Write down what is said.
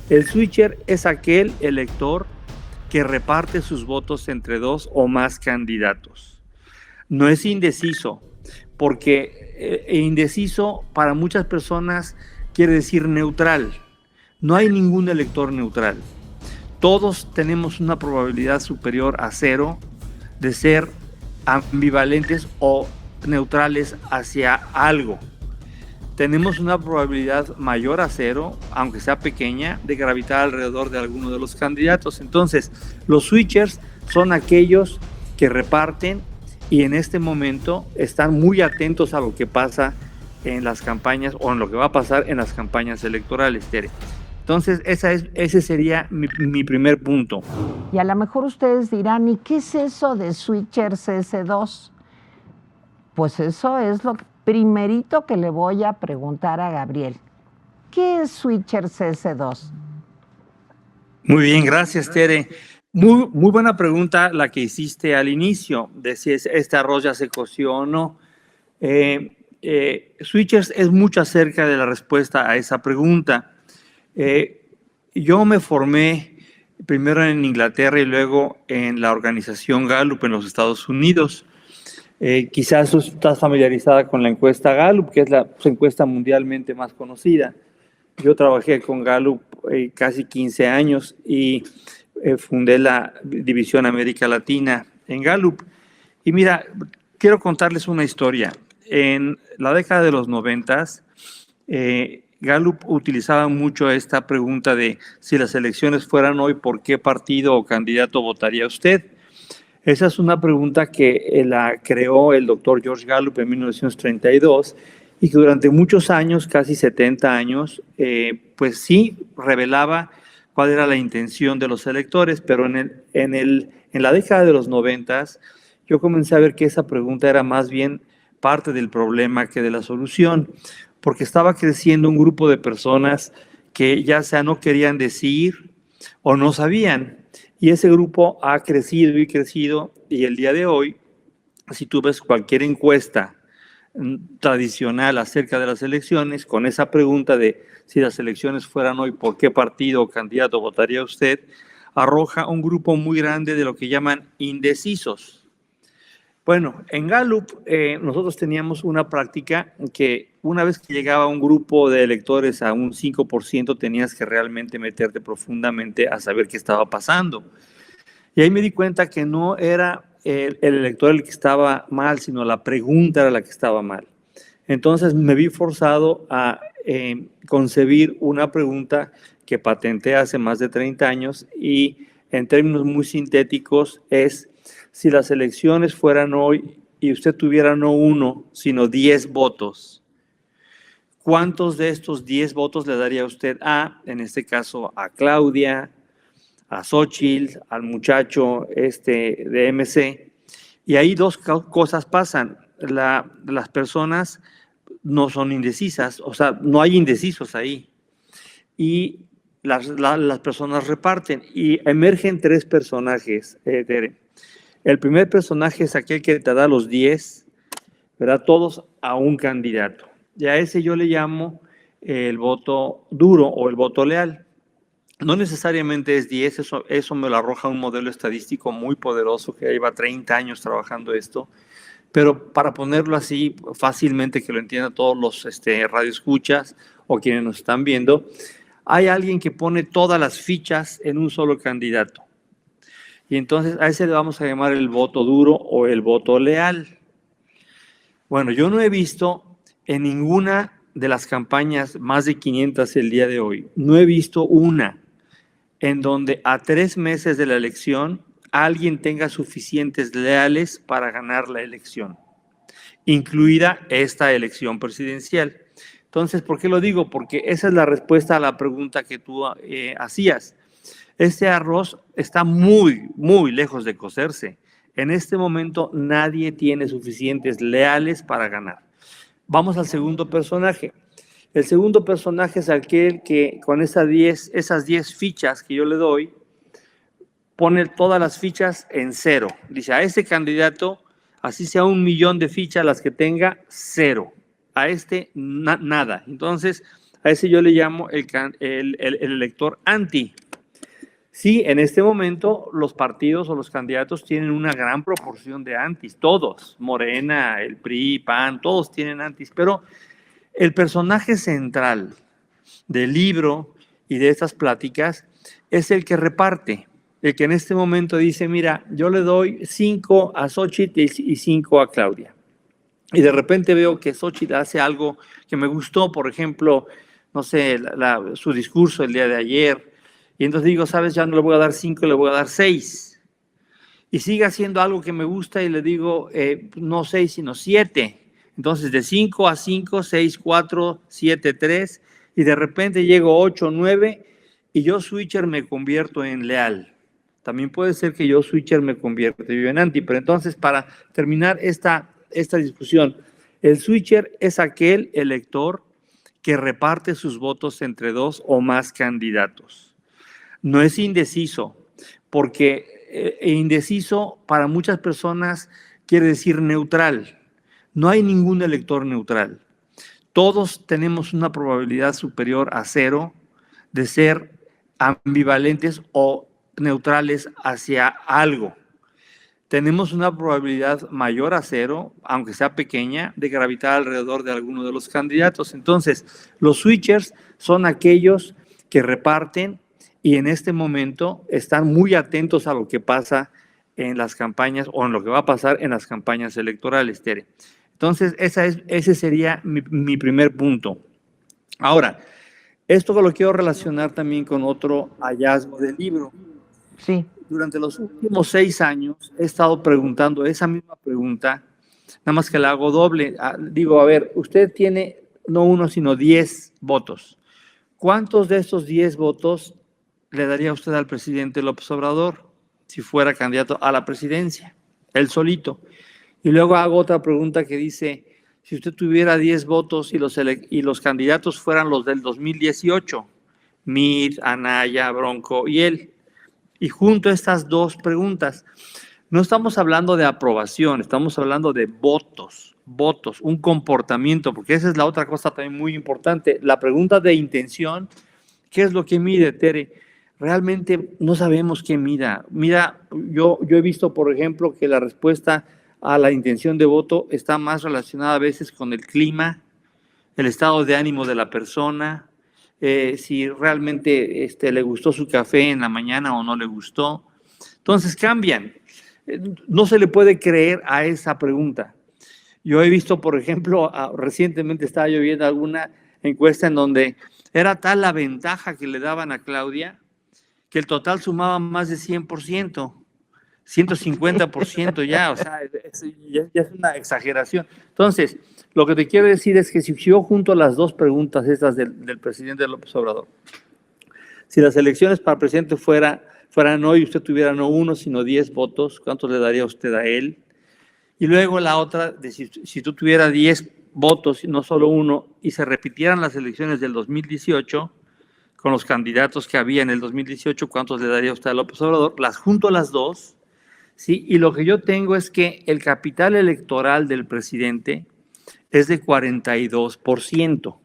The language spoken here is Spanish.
El switcher es aquel elector que reparte sus votos entre dos o más candidatos. No es indeciso, porque indeciso para muchas personas quiere decir neutral. No hay ningún elector neutral. Todos tenemos una probabilidad superior a cero de ser ambivalentes o neutrales hacia algo. Tenemos una probabilidad mayor a cero, aunque sea pequeña, de gravitar alrededor de alguno de los candidatos. Entonces, los switchers son aquellos que reparten y en este momento están muy atentos a lo que pasa en las campañas o en lo que va a pasar en las campañas electorales, Tere. Entonces, ese sería mi primer punto. Y a lo mejor ustedes dirán, ¿y qué es eso de switchers S2? Pues eso es lo primerito que le voy a preguntar a Gabriel. ¿Qué es switchers S2? Muy bien, gracias, Tere. Muy buena pregunta la que hiciste al inicio, de si este arroz ya se coció o no. Switchers es mucho acerca de la respuesta a esa pregunta. Yo me formé primero en Inglaterra y luego en la organización Gallup en los Estados Unidos. Quizás tú estás familiarizada con la encuesta Gallup, que es la encuesta mundialmente más conocida. Yo trabajé con Gallup casi 15 años y fundé la división América Latina en Gallup. Y mira, quiero contarles una historia. En la década de los 90, Gallup utilizaba mucho esta pregunta de si las elecciones fueran hoy, ¿por qué partido o candidato votaría usted? Esa es una pregunta que la creó el doctor George Gallup en 1932 y que durante muchos años, casi 70 años, pues sí revelaba cuál era la intención de los electores, pero en la década de los 90 yo comencé a ver que esa pregunta era más bien parte del problema que de la solución, porque estaba creciendo un grupo de personas que ya sea no querían decir o no sabían. Y ese grupo ha crecido y crecido, y el día de hoy, si tú ves cualquier encuesta tradicional acerca de las elecciones, con esa pregunta de si las elecciones fueran hoy, ¿por qué partido o candidato votaría usted?, arroja un grupo muy grande de lo que llaman indecisos. Bueno, en Gallup nosotros teníamos una práctica que una vez que llegaba un grupo de electores a un 5%, tenías que realmente meterte profundamente a saber qué estaba pasando. Y ahí me di cuenta que no era el elector el que estaba mal, sino la pregunta era la que estaba mal. Entonces me vi forzado a concebir una pregunta que patenté hace más de 30 años y en términos muy sintéticos es: si las elecciones fueran hoy y usted tuviera no 1, sino 10 votos, ¿cuántos de estos 10 votos le daría usted en este caso, a Claudia, a Xochitl, al muchacho de MC? Y ahí dos cosas pasan. Las personas no son indecisas, o sea, no hay indecisos ahí. Y las personas reparten y emergen tres personajes, Tere. El primer personaje es aquel que te da los 10, ¿verdad? Todos a un candidato. Y a ese yo le llamo el voto duro o el voto leal. No necesariamente es 10, eso me lo arroja un modelo estadístico muy poderoso que lleva 30 años trabajando esto, pero para ponerlo así fácilmente que lo entiendan todos los radioescuchas o quienes nos están viendo, hay alguien que pone todas las fichas en un solo candidato. Y entonces a ese le vamos a llamar el voto duro o el voto leal. Bueno, yo no he visto en ninguna de las campañas, más de 500 el día de hoy, no he visto una en donde a 3 meses de la elección alguien tenga suficientes leales para ganar la elección, incluida esta elección presidencial. Entonces, ¿por qué lo digo? Porque esa es la respuesta a la pregunta que tú hacías. Este arroz está muy, muy lejos de cocerse. En este momento nadie tiene suficientes leales para ganar. Vamos al segundo personaje. El segundo personaje es aquel que con esas 10 fichas que yo le doy, pone todas las fichas en 0. Dice, a este candidato, así sea 1,000,000 de fichas las que tenga, 0. A nada. Entonces, A ese yo le llamo el elector anti. Sí, en este momento los partidos o los candidatos tienen una gran proporción de antis, todos, Morena, el PRI, PAN, todos tienen antis, pero el personaje central del libro y de estas pláticas es el que reparte, el que en este momento dice, mira, yo le doy 5 a Xóchitl y 5 a Claudia. Y de repente veo que Xóchitl hace algo que me gustó, por ejemplo, no sé, su discurso el día de ayer, y entonces digo, sabes, ya no le voy a dar 5, le voy a dar 6. Y sigue haciendo algo que me gusta y le digo, no 6, sino 7. Entonces de 5 a 5, 6, 4, 7, 3, y de repente llego 8, 9, y yo switcher me convierto en leal. También puede ser que yo switcher me convierta en anti, pero entonces para terminar esta discusión, el switcher es aquel elector que reparte sus votos entre 2 o más candidatos. No es indeciso, porque indeciso para muchas personas quiere decir neutral. No hay ningún elector neutral. Todos tenemos una probabilidad superior a 0 de ser ambivalentes o neutrales hacia algo. Tenemos una probabilidad mayor a 0, aunque sea pequeña, de gravitar alrededor de alguno de los candidatos. Entonces, los switchers son aquellos que reparten y en este momento están muy atentos a lo que pasa en las campañas o en lo que va a pasar en las campañas electorales, Tere. Entonces, ese sería mi primer punto. Ahora, esto lo quiero relacionar también con otro hallazgo del libro. Sí. Durante los últimos 6 años he estado preguntando esa misma pregunta, nada más que la hago doble. Digo, a ver, usted tiene no 1, sino 10 votos. ¿Cuántos de estos 10 votos le daría usted al presidente López Obrador si fuera candidato a la presidencia? Él solito. Y luego hago otra pregunta que dice, si usted tuviera 10 votos y los candidatos fueran los del 2018, Mid, Anaya, Bronco y él, y junto a estas dos preguntas, no estamos hablando de aprobación, estamos hablando de votos, un comportamiento, porque esa es la otra cosa también muy importante. La pregunta de intención, ¿qué es lo que mide, Tere? Realmente no sabemos qué mida. Mira, yo he visto, por ejemplo, que la respuesta a la intención de voto está más relacionada a veces con el clima, el estado de ánimo de la persona, si realmente le gustó su café en la mañana o no le gustó. Entonces cambian. No se le puede creer a esa pregunta. Yo he visto, por ejemplo, recientemente estaba yo viendo alguna encuesta en donde era tal la ventaja que le daban a Claudia que el total sumaba más de 100%. 150% ya, o sea, ya es una exageración. Entonces, lo que te quiero decir es que si yo junto las dos preguntas estas del presidente López Obrador, si las elecciones para presidente fueran hoy y usted tuviera no 1, sino 10 votos, ¿cuántos le daría usted a él? Y luego la otra, de si tú tuvieras 10 votos, no solo 1, y se repitieran las elecciones del 2018, con los candidatos que había en el 2018, ¿cuántos le daría usted a López Obrador? Las junto a las dos. Sí, y lo que yo tengo es que el capital electoral del presidente es de 42%.